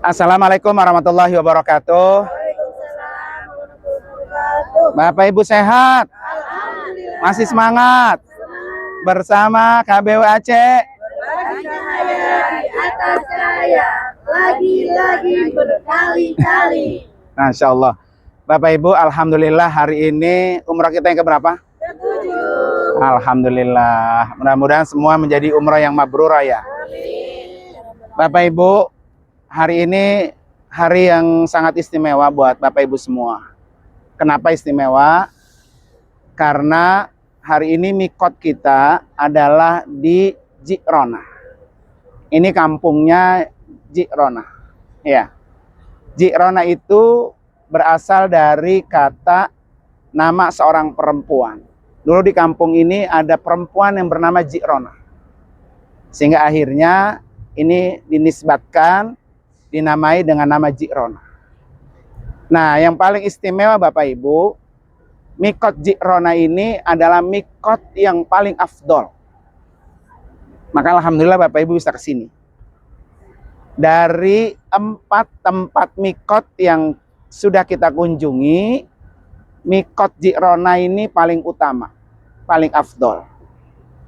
Assalamualaikum warahmatullahi wabarakatuh. Waalaikumsalam warahmatullahi wabarakatuh. Bapak Ibu sehat? Alhamdulillah. Masih semangat? Semangat. Bersama KBW Aceh. Berbagi cahaya di atas cahaya, lagi-lagi berkali-kali. Masya Allah. Bapak Ibu, alhamdulillah hari ini umrah kita yang keberapa? Ketujuh. Alhamdulillah. Mudah-mudahan semua menjadi umrah yang mabrurah ya. Amin. Bapak Ibu, hari ini hari yang sangat istimewa buat Bapak Ibu semua. Kenapa istimewa? Karena hari ini mikot kita adalah di Ji'rona. Ini kampungnya Ji'rona. Ya. Ji'rona itu berasal dari kata nama seorang perempuan. Dulu di kampung ini ada perempuan yang bernama Ji'rona. Sehingga akhirnya ini dinisbatkan, dinamai dengan nama Ji'rona. Nah, yang paling istimewa Bapak Ibu, mikot Ji'rona ini adalah mikot yang paling afdol. Maka alhamdulillah Bapak Ibu bisa ke sini. Dari 4 tempat mikot yang sudah kita kunjungi, mikot Ji'rona ini paling utama, paling afdol.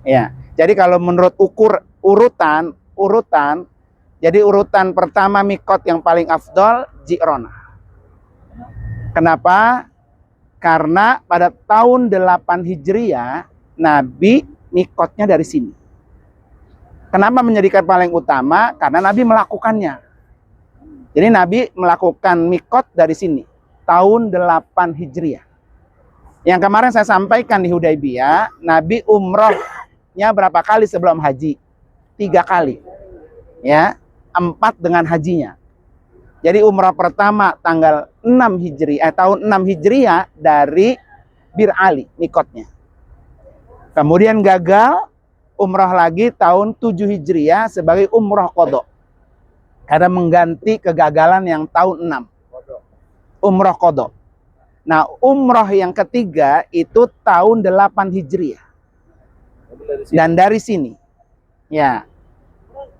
Ya, jadi kalau menurut urutan, jadi urutan pertama mikot yang paling afdol Ji'rona. Kenapa? Karena pada tahun 8 Hijriah Nabi mikotnya dari sini. Kenapa menjadikan paling utama? Karena Nabi melakukannya. Jadi Nabi melakukan mikot dari sini tahun 8 Hijriah. Yang kemarin saya sampaikan di Hudaybiyah, Nabi umrohnya berapa kali sebelum haji? 3 kali. Ya, 4 dengan hajinya. Jadi umrah pertama tanggal 6 Hijriah, tahun 6 Hijriah dari Bir Ali mikotnya. Kemudian gagal, umrah lagi tahun 7 Hijriah sebagai umrah qadha. Karena mengganti kegagalan yang tahun 6. Umrah qadha. Nah, umrah yang ketiga itu tahun 8 Hijriah. Dan dari sini. Ya.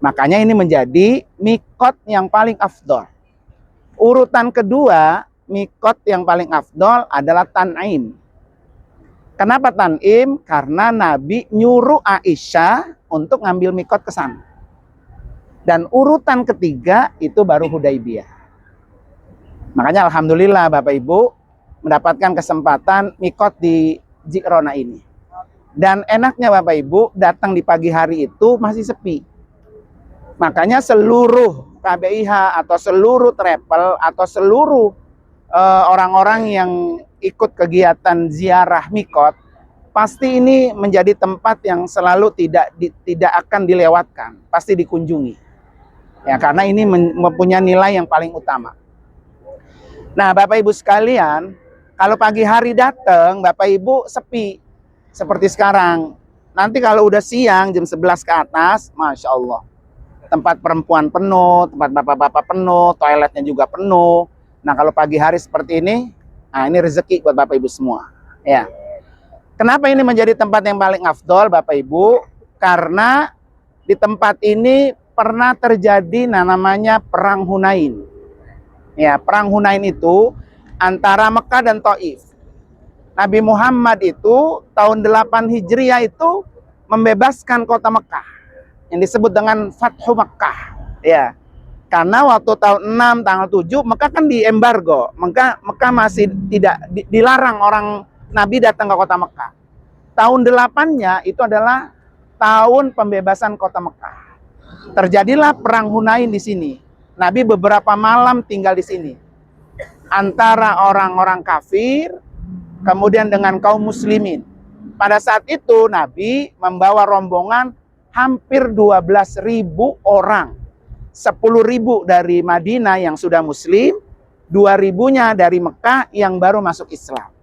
Makanya ini menjadi mikot yang paling afdol. Urutan kedua, mikot yang paling afdol adalah Tan'im. Kenapa Tan'im? Karena Nabi nyuruh Aisyah untuk ngambil mikot ke sana. Dan urutan ketiga itu baru Hudaybiyah. Makanya alhamdulillah Bapak Ibu mendapatkan kesempatan mikot di Ji'rona ini. Dan enaknya Bapak Ibu datang di pagi hari itu masih sepi. Makanya seluruh KBIH atau seluruh travel atau seluruh orang-orang yang ikut kegiatan ziarah mikot, pasti ini menjadi tempat yang selalu tidak akan dilewatkan, pasti dikunjungi. Ya, karena ini mempunyai nilai yang paling utama. Nah, Bapak Ibu sekalian, kalau pagi hari datang, Bapak Ibu sepi seperti sekarang. Nanti kalau udah siang jam 11 ke atas, Masya Allah, tempat perempuan penuh, tempat bapak-bapak penuh, toiletnya juga penuh. Nah, kalau pagi hari seperti ini, nah ini rezeki buat Bapak Ibu semua. Ya. Kenapa ini menjadi tempat yang paling afdol Bapak Ibu? Karena di tempat ini pernah terjadi namanya Perang Hunain. Ya, Perang Hunain itu antara Mekah dan Taif. Nabi Muhammad itu tahun 8 Hijriah itu membebaskan kota Mekah, yang disebut dengan Fathu Mekah. Ya. Karena waktu tahun 6 tanggal 7 Mekah kan diembargo. Mekah masih tidak dilarang orang Nabi datang ke kota Mekah. Tahun 8-nya itu adalah tahun pembebasan kota Mekah. Terjadilah perang Hunain di sini. Nabi beberapa malam tinggal di sini. Antara orang-orang kafir kemudian dengan kaum muslimin. Pada saat itu Nabi membawa rombongan hampir 12.000 orang. 10.000 dari Madinah yang sudah muslim, 2.000-nya dari Mekah yang baru masuk Islam.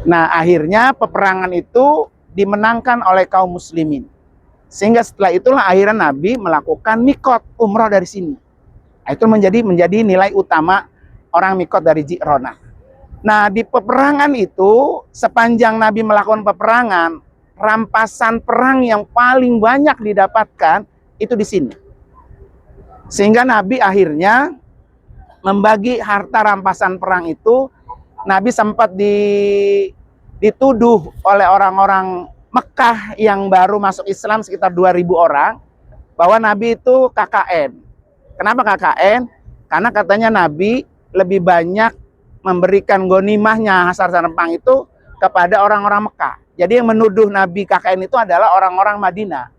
Nah, akhirnya peperangan itu dimenangkan oleh kaum muslimin. Sehingga setelah itulah akhirnya Nabi melakukan mikot umrah dari sini. Nah, itu menjadi nilai utama orang mikot dari Ji'rona. Nah, di peperangan itu sepanjang Nabi melakukan peperangan, rampasan perang yang paling banyak didapatkan itu di sini. Sehingga Nabi akhirnya membagi harta rampasan perang itu. Nabi sempat dituduh oleh orang-orang Mekah yang baru masuk Islam sekitar 2.000 orang bahwa Nabi itu KKN. Kenapa KKN? Karena katanya Nabi lebih banyak memberikan gonimahnya hasil rempang itu kepada orang-orang Mekah. Jadi yang menuduh Nabi KKN itu adalah orang-orang Madinah.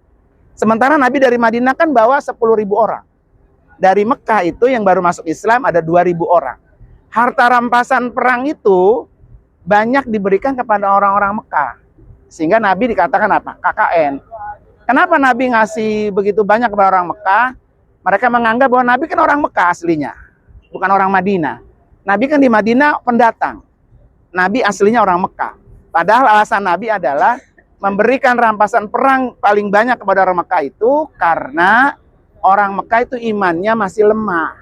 Sementara Nabi dari Madinah kan bawa 10.000 orang. Dari Mekah itu yang baru masuk Islam ada 2.000 orang. Harta rampasan perang itu banyak diberikan kepada orang-orang Mekah. Sehingga Nabi dikatakan apa? KKN. Kenapa Nabi ngasih begitu banyak kepada orang Mekah? Mereka menganggap bahwa Nabi kan orang Mekah aslinya, bukan orang Madinah. Nabi kan di Madinah pendatang. Nabi aslinya orang Mekah. Padahal alasan Nabi adalah memberikan rampasan perang paling banyak kepada orang Mekah itu karena orang Mekah itu imannya masih lemah,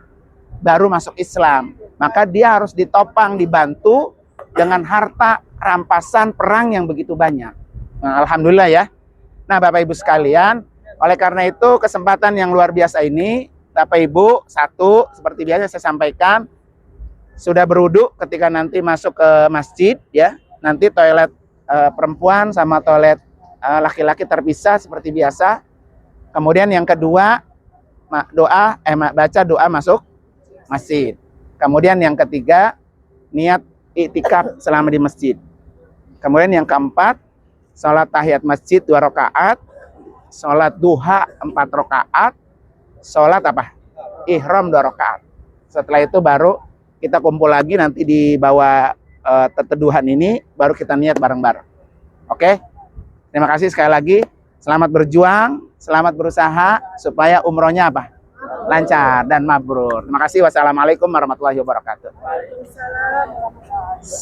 baru masuk Islam. Maka dia harus ditopang, dibantu dengan harta rampasan perang yang begitu banyak. Nah, alhamdulillah ya. Nah, Bapak Ibu sekalian, oleh karena itu kesempatan yang luar biasa ini, Bapak Ibu, satu, seperti biasa saya sampaikan, sudah berwudu ketika nanti masuk ke masjid, ya. Nanti toilet perempuan sama toilet laki-laki terpisah seperti biasa. Kemudian yang kedua, baca doa masuk masjid. Kemudian yang ketiga, niat iktikaf selama di masjid. Kemudian yang keempat, sholat tahiyat masjid 2 rakaat, sholat duha 4 rakaat, sholat apa? Ihram 2 rakaat. Setelah itu baru kita kumpul lagi nanti di bawah teteduhan ini, baru kita niat bareng-bareng. Oke? Terima kasih sekali lagi. Selamat berjuang, selamat berusaha supaya umrohnya apa? Lancar dan mabrur. Terima kasih. Wassalamualaikum warahmatullahi wabarakatuh. Waalaikumsalam warahmatullahi wabarakatuh.